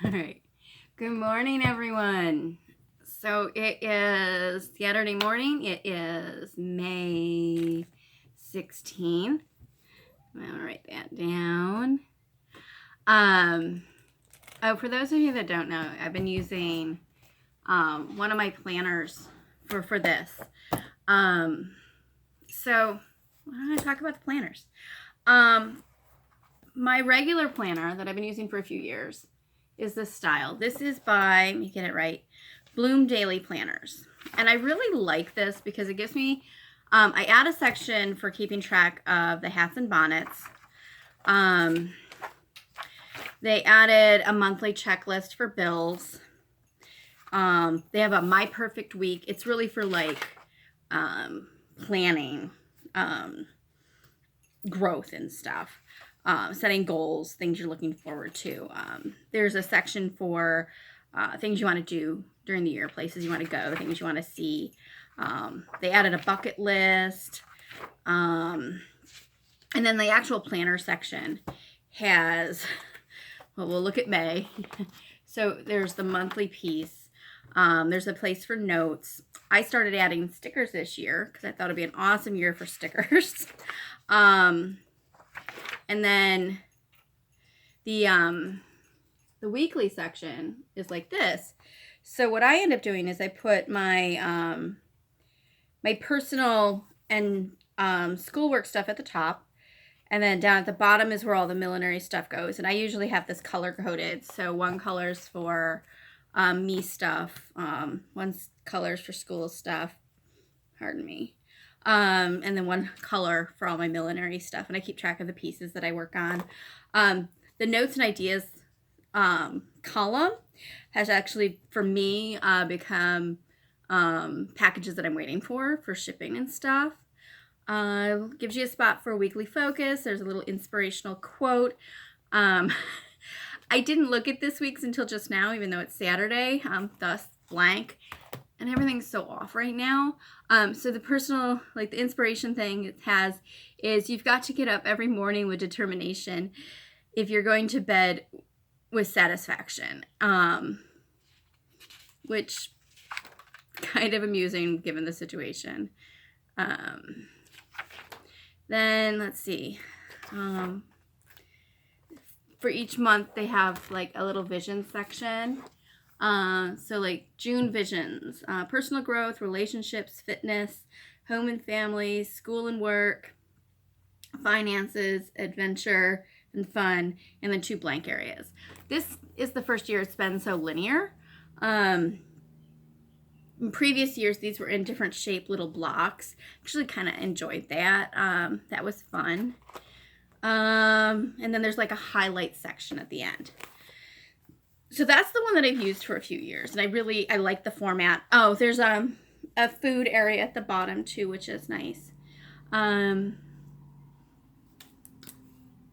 All right. Good morning, everyone. So it is Saturday morning. It is May 16th. I'm going to write that down. For those of you that don't know, I've been using one of my planners for this. So why don't I talk about the planners? My regular planner that I've been using for a few years is this style. This is by, let me get it right, Bloom Daily Planners. And I really like this because it gives me, I add a section for keeping track of the hats and bonnets. They added a monthly checklist for bills. They have a My Perfect Week. It's really for like planning growth and stuff. Setting goals, things you're looking forward to. There's a section for things you want to do during the year, places you want to go, things you want to see. They added a bucket list. And then the actual planner section has, well, we'll look at May. So there's the monthly piece. There's a place for notes. I started adding stickers this year because I thought it'd be an awesome year for stickers. And then the weekly section is like this. So what I end up doing is I put my my personal and schoolwork stuff at the top, and then down at the bottom is where all the millinery stuff goes. And I usually have this color coded. So one color's for me stuff, one color's for school stuff. Pardon me. And then one color for all my millinery stuff. And I keep track of the pieces that I work on. The notes and ideas column has actually, for me, become packages that I'm waiting for shipping and stuff. Gives you a spot for a weekly focus. There's a little inspirational quote. I didn't look at this week's until just now, even though it's Saturday, thus blank. And everything's so off right now. So the personal, like the inspiration thing it has is you've got to get up every morning with determination if you're going to bed with satisfaction, which kind of amusing given the situation. Then let's see. For each month they have like a little vision section. So like June visions, personal growth, relationships, fitness, home and family, school and work, finances, adventure, and fun, and then 2 blank areas. This is the first year it's been so linear. In previous years, these were in different shaped little blocks. Actually kind of enjoyed that. That was fun. And then there's like a highlight section at the end. So that's the one that I've used for a few years, and I like the format. Oh, there's a food area at the bottom too, which is nice.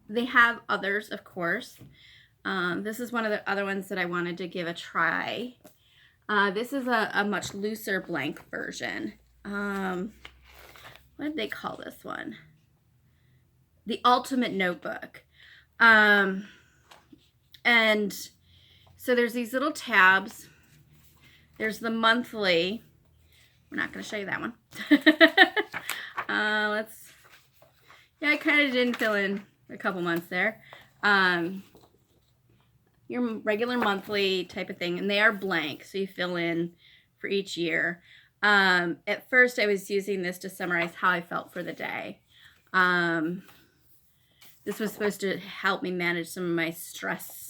They have others, of course. This is one of the other ones that I wanted to give a try. This is a much looser blank version. What did they call this one? The Ultimate Notebook. And so there's these little tabs. There's the monthly. We're not going to show you that one. I kind of didn't fill in a couple months there. Your regular monthly type of thing, and they are blank, so you fill in for each year. At first, I was using this to summarize how I felt for the day. This was supposed to help me manage some of my stress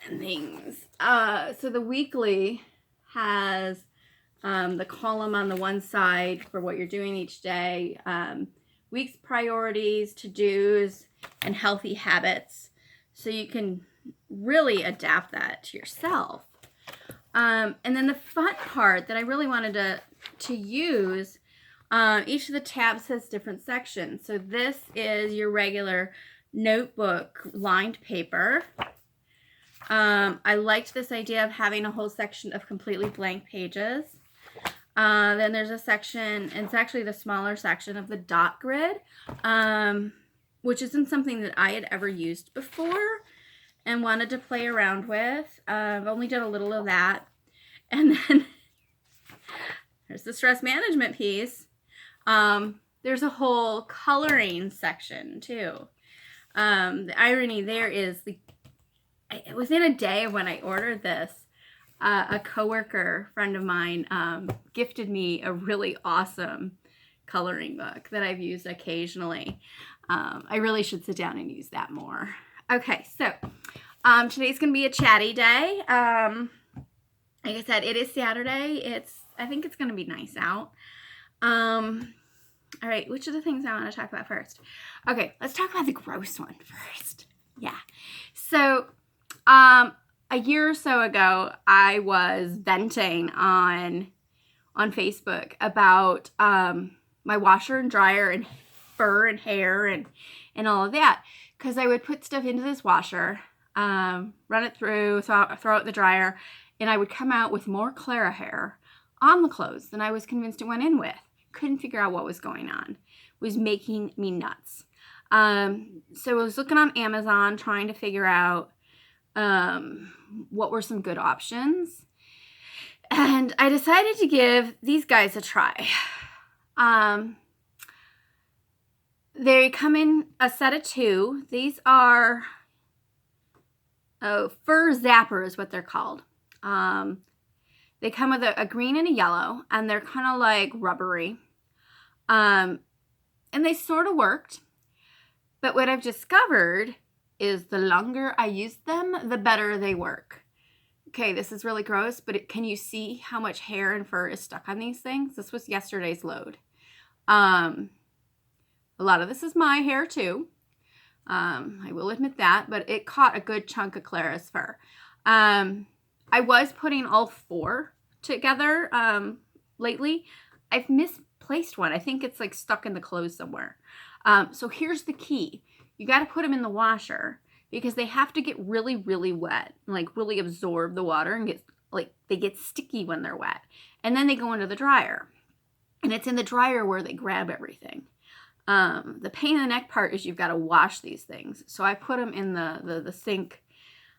and things. So the weekly has the column on the one side for what you're doing each day, week's priorities, to-dos, and healthy habits. So you can really adapt that to yourself. And then the fun part that I really wanted to use, each of the tabs has different sections. So this is your regular notebook lined paper. I liked this idea of having a whole section of completely blank pages. Then there's a section, and it's actually the smaller section of the dot grid, which isn't something that I had ever used before. and wanted to play around with. I've only done a little of that. And then there's the stress management piece. There's a whole coloring section too. The irony there is within a day when I ordered this, a coworker friend of mine gifted me a really awesome coloring book that I've used occasionally. I really should sit down and use that more. Okay, so today's gonna be a chatty day. Like I said, it is Saturday. I think it's gonna be nice out. All right, which are the things I want to talk about first? Okay, let's talk about the gross one first. Yeah. So, a year or so ago, I was venting on Facebook about my washer and dryer and fur and hair and all of that, because I would put stuff into this washer, run it through, throw it in the dryer, and I would come out with more Clara hair on the clothes than I was convinced it went in with. Couldn't figure out what was going on. It was making me nuts. So I was looking on Amazon trying to figure out what were some good options. And I decided to give these guys a try. They come in a set of 2. These are fur zapper is what they're called. They come with a green and a yellow, and they're kind of like rubbery. And they sort of worked. But what I've discovered is the longer I use them, the better they work. Okay, this is really gross, but can you see how much hair and fur is stuck on these things? This was yesterday's load. A lot of this is my hair too. I will admit that, but it caught a good chunk of Clara's fur. I was putting all 4 together lately. I've misplaced one. I think it's like stuck in the clothes somewhere. So here's the key. You got to put them in the washer because they have to get really, really wet, like really absorb the water and they get sticky when they're wet. And then they go into the dryer. And it's in the dryer where they grab everything. The pain in the neck part is you've got to wash these things. So I put them in the sink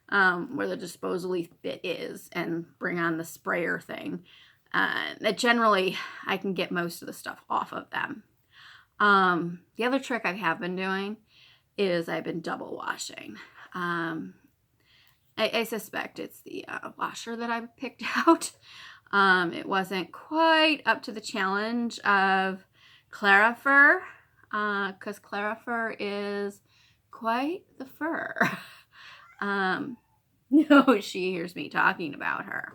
where the disposal bit is and bring on the sprayer thing. That generally I can get most of the stuff off of them. The other trick I have been doing is I've been double washing. I suspect it's the washer that I picked out. It wasn't quite up to the challenge of Clara fur, because Clara fur is quite the fur. No, she hears me talking about her.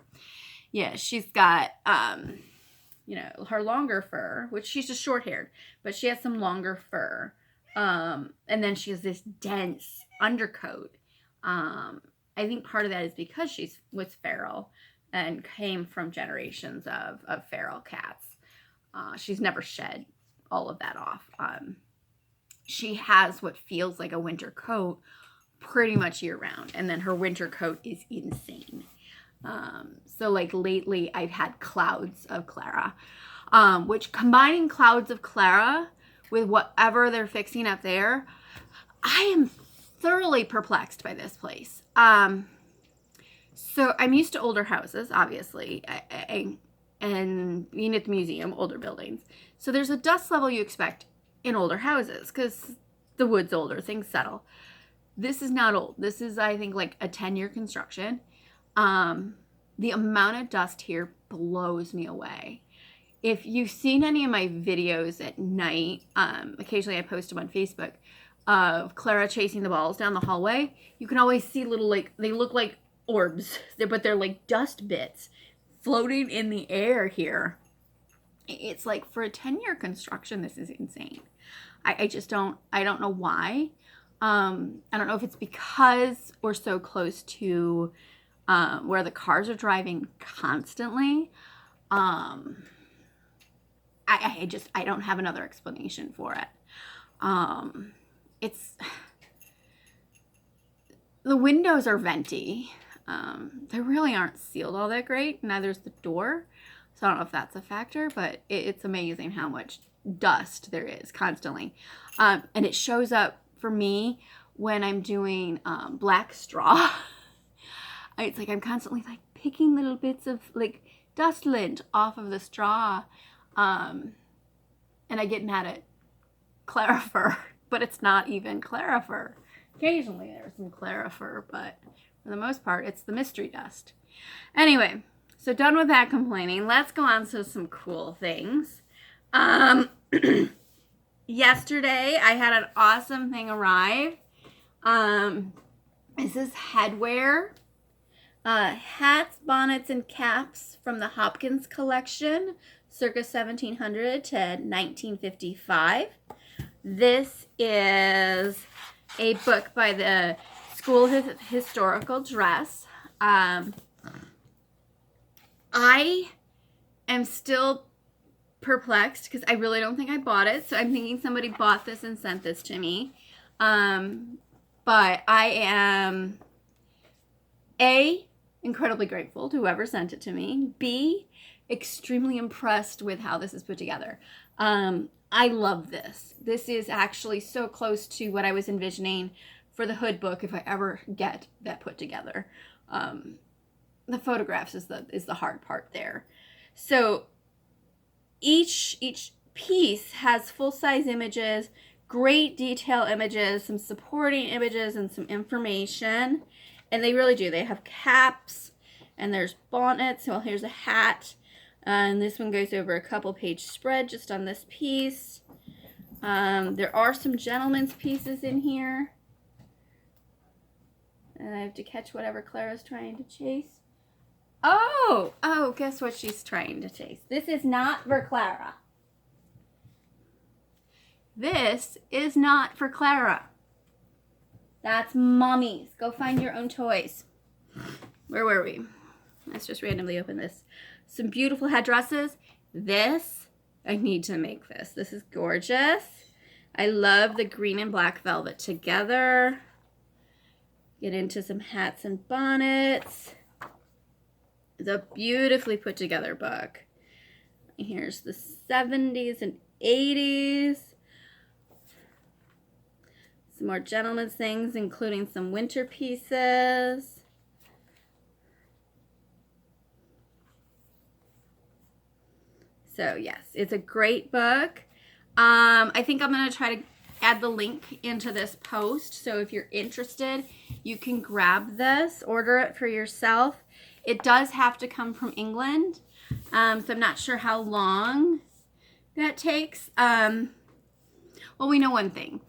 Yeah, she's got, her longer fur, which she's just short-haired, but she has some longer fur. And then she has this dense undercoat. I think part of that is because she's with feral and came from generations of feral cats. She's never shed all of that off. She has what feels like a winter coat pretty much year round. And then her winter coat is insane. So like lately I've had clouds of Clara, which combining clouds of Clara with whatever they're fixing up there, I am thoroughly perplexed by this place. So I'm used to older houses, obviously, and being at the museum, older buildings. So there's a dust level you expect in older houses because the wood's older, things settle. This is not old. This is, I think, like a 10-year construction. The amount of dust here blows me away. If you've seen any of my videos at night, occasionally I post them on Facebook, of Clara chasing the balls down the hallway, you can always see little, they look like orbs, but they're like dust bits floating in the air here. It's like, for a 10-year construction, this is insane. I don't know why. I don't know if it's because we're so close to where the cars are driving constantly. I don't have another explanation for it. The windows are venti. They really aren't sealed all that great. Neither's the door. So I don't know if that's a factor, but it's amazing how much dust there is constantly. And it shows up for me when I'm doing black straw. It's like I'm constantly like picking little bits of like dust lint off of the straw. And I get mad at Clarifer, but it's not even Clarifer. Occasionally there's some Clarifer, but for the most part, it's the mystery dust. Anyway, so done with that complaining. Let's go on to some cool things. Yesterday, I had an awesome thing arrive. This is headwear. Hats, bonnets, and caps from the Hopkins collection, circa 1700 to 1955. This is a book by the School of Historical Dress. I am still perplexed because I really don't think I bought it. So I'm thinking somebody bought this and sent this to me. But I am A, incredibly grateful to whoever sent it to me. B, extremely impressed with how this is put together. I love this. This is actually so close to what I was envisioning for the Hood book if I ever get that put together. The photographs is the hard part there. So each piece has full-size images, great detail images, some supporting images, and some information. And they really do. They have caps, and there's bonnets. Well, here's a hat. And this one goes over a couple page spread just on this piece. There are some gentleman's pieces in here. And I have to catch whatever Clara's trying to chase. Oh, guess what she's trying to chase? This is not for Clara. This is not for Clara. That's Mommy's. Go find your own toys. Where were we? Let's just randomly open this. Some beautiful headdresses. This, I need to make this. This is gorgeous. I love the green and black velvet together. Get into some hats and bonnets. It's a beautifully put together book. Here's the 70s and 80s. Some more gentleman's things, including some winter pieces. So yes, it's a great book. I think I'm going to try to add the link into this post. So if you're interested, you can grab this, order it for yourself. It does have to come from England. So I'm not sure how long that takes. Well, we know one thing.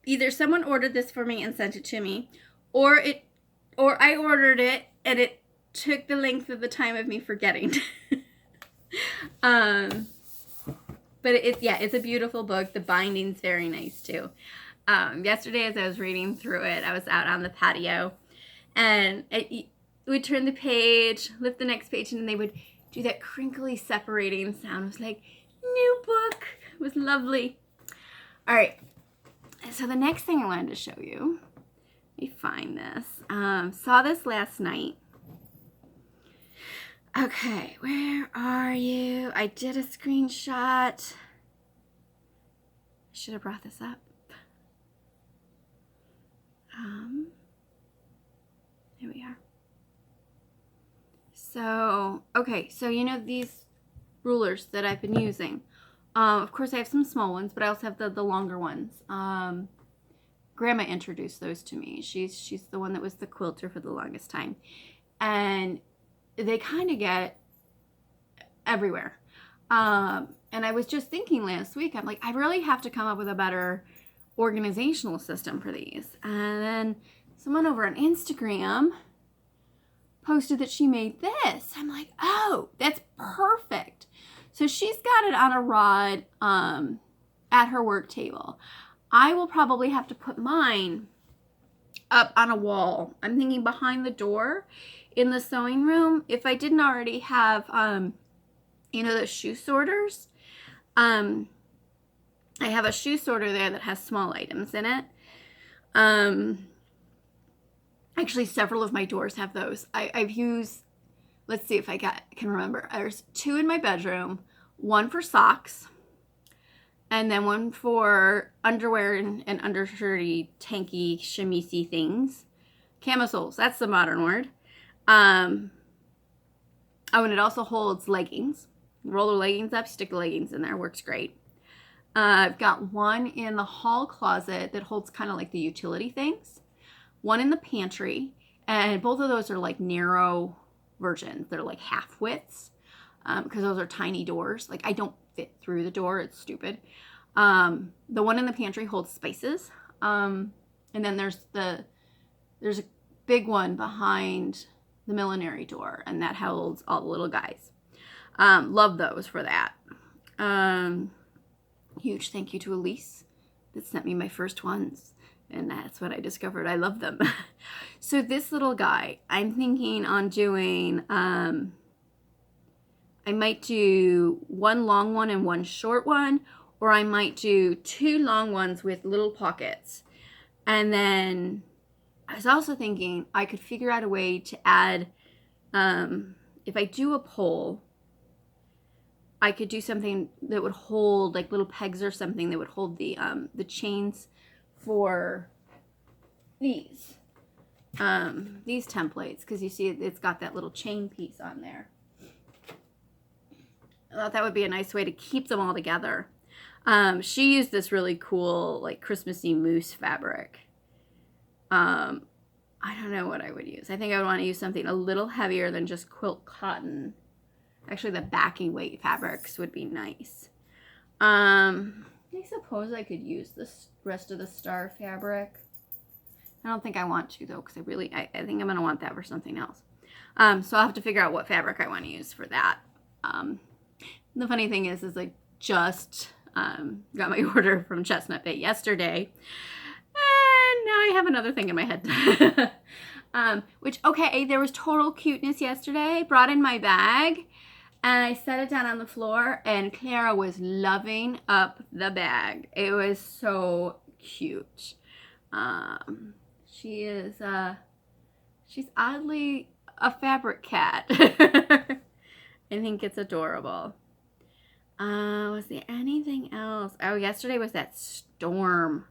Either someone ordered this for me and sent it to me, or I ordered it and it took the length of the time of me forgetting. But it's a beautiful book. The binding's very nice too. Yesterday as I was reading through it, I was out on the patio and it would turn the page, lift the next page, and then they would do that crinkly separating sound. It was like, new book. It was lovely. All right. So the next thing I wanted to show you, let me find this. Saw this last night. Okay, where are you? I did a screenshot. I should have brought this up. Here we are. So, okay, so you know these rulers that I've been using. Of course, I have some small ones, but I also have the longer ones. Grandma introduced those to me. She's the one that was the quilter for the longest time. And they kind of get everywhere. And I was just thinking last week, I'm like, I really have to come up with a better organizational system for these. And then someone over on Instagram posted that she made this. I'm like, oh, that's perfect. So she's got it on a rod at her work table. I will probably have to put mine up on a wall. I'm thinking behind the door in the sewing room. If I didn't already have, those shoe sorters, I have a shoe sorter there that has small items in it. Actually, several of my doors have those. I've used, let's see if I can remember. There's 2 in my bedroom, 1 for socks, And then one for underwear and undershirty, tanky, chemisey things. Camisoles, that's the modern word. Oh, and it also holds leggings. Roll the leggings up, stick the leggings in there, works great. I've got one in the hall closet that holds kind of like the utility things. One in the pantry, and both of those are like narrow versions. They're like half widths because those are tiny doors. Like I don't fit through the door. It's stupid. The one in the pantry holds spices. And then there's a big one behind the millinery door, and that holds all the little guys. Love those for that. Huge thank you to Elise that sent me my first ones, and that's what I discovered. I love them. So this little guy, I'm thinking on doing, I might do one long one and one short one, or I might do 2 long ones with little pockets. And then I was also thinking I could figure out a way to add, if I do a pole, I could do something that would hold like little pegs or something that would hold the chains for these templates, because you see it's got that little chain piece on there. I thought that would be a nice way to keep them all together. She used this really cool like Christmassy mousse fabric. I don't know what I would use. I think I would want to use something a little heavier than just quilt cotton. Actually, the backing weight fabrics would be nice. I suppose I could use the rest of the star fabric. I don't think I want to, though, because I think I'm going to want that for something else. So I'll have to figure out what fabric I want to use for that. The funny thing is I just got my order from Chestnut Bay yesterday. And now I have another thing in my head. Okay, there was total cuteness yesterday. Brought in my bag. And I set it down on the floor, and Clara was loving up the bag. It was so cute. She's oddly a fabric cat. I think it's adorable. Was there anything else? Oh, yesterday was that storm.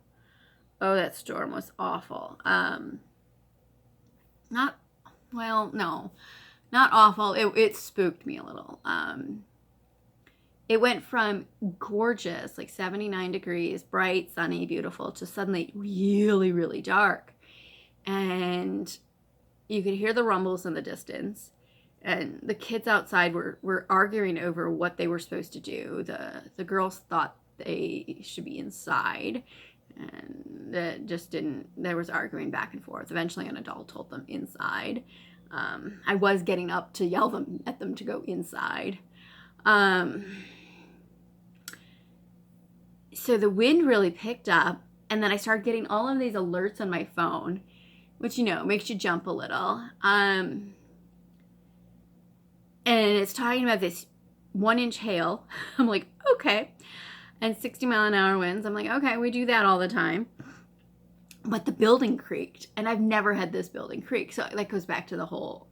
Oh, that storm was awful. Not awful. It spooked me a little. It went from gorgeous, like 79 degrees, bright, sunny, beautiful, to suddenly really, really dark. And you could hear the rumbles in the distance. And the kids outside were arguing over what they were supposed to do. The girls thought they should be inside. And that just didn't, there was arguing back and forth. Eventually an adult told them inside. I was getting up to yell at them to go inside. So the wind really picked up, and then I started getting all of these alerts on my phone, which, makes you jump a little. And it's talking about this 1-inch hail. I'm like, okay. And 60-mile-an-hour winds. I'm like, okay, we do that all the time. But the building creaked, and I've never had this building creak. So that goes back to the whole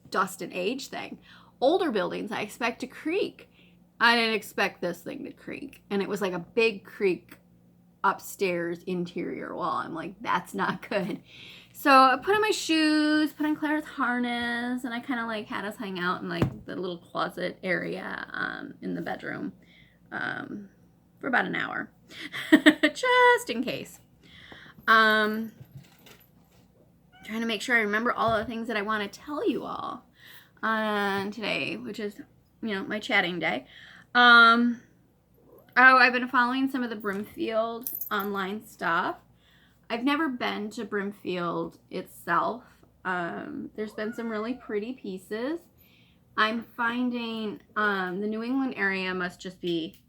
dust and age thing. Older buildings, I expect to creak. I didn't expect this thing to creak. And it was like a big creak upstairs interior wall. I'm like, that's not good. So I put on my shoes, put on Claire's harness, and I kind of like had us hang out in like the little closet area in the bedroom for about an hour, just in case. Trying to make sure I remember all the things that I want to tell you all today, which is, my chatting day. I've been following some of the Brimfield online stuff. I've never been to Brimfield itself. There's been some really pretty pieces. I'm finding the New England area must just be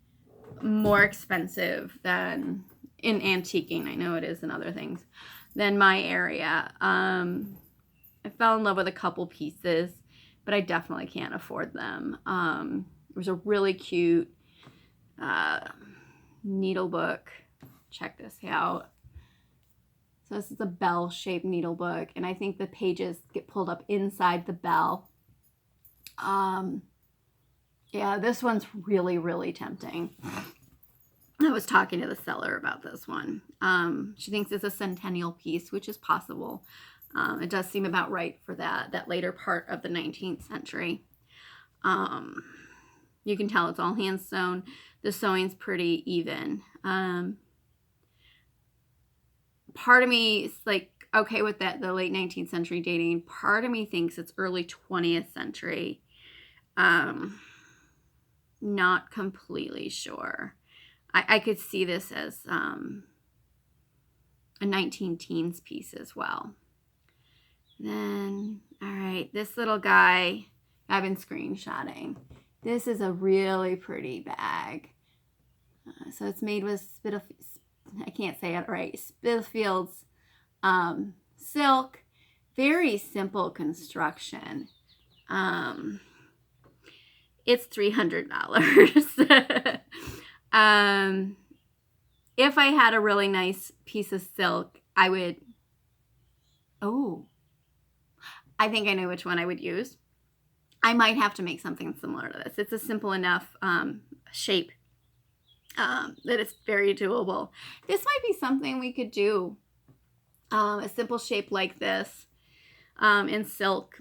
more expensive than in antiquing. I know it is in other things than my area. I fell in love with a couple pieces, but I definitely can't afford them. It was a really cute needle book. Check this out. So this is a bell-shaped needle book, and I think the pages get pulled up inside the bell. Yeah, this one's really, really tempting. I was talking to the seller about this one. She thinks it's a centennial piece, which is possible. It does seem about right for that later part of the 19th century. You can tell it's all hand sewn. The sewing's pretty even. Part of me is like, okay with that, the late 19th century dating. Part of me thinks it's early 20th century. Not completely sure. I could see this as a 19 teens piece as well. Then, all right, this little guy I've been screenshotting. This is a really pretty bag. So it's made with I can't say it right, Spitalfields silk. Very simple construction. It's $300. If I had a really nice piece of silk, I would, I think I know which one I would use. I might have to make something similar to this. It's a simple enough shape that it's very doable. This might be something we could do, a simple shape like this in silk.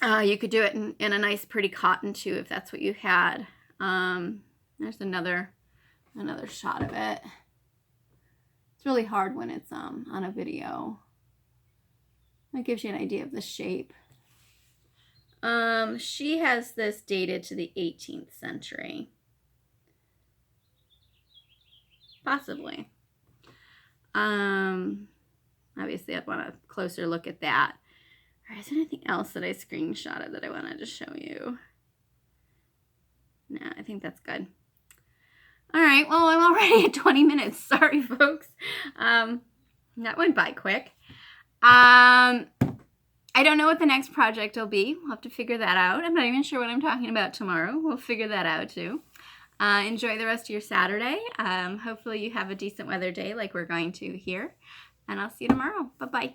You could do it in a nice pretty cotton too, if that's what you had. There's another shot of it. It's really hard when it's on a video. That gives you an idea of the shape. She has this dated to the 18th century. Possibly. Obviously I'd want a closer look at that. All right, is there anything else that I screenshotted that I wanted to show you? No, I think that's good. All right, well, I'm already at 20 minutes. Sorry, folks. That went by quick. I don't know what the next project will be. We'll have to figure that out. I'm not even sure what I'm talking about tomorrow. We'll figure that out, too. Enjoy the rest of your Saturday. Hopefully you have a decent weather day like we're going to here. And I'll see you tomorrow. Bye-bye.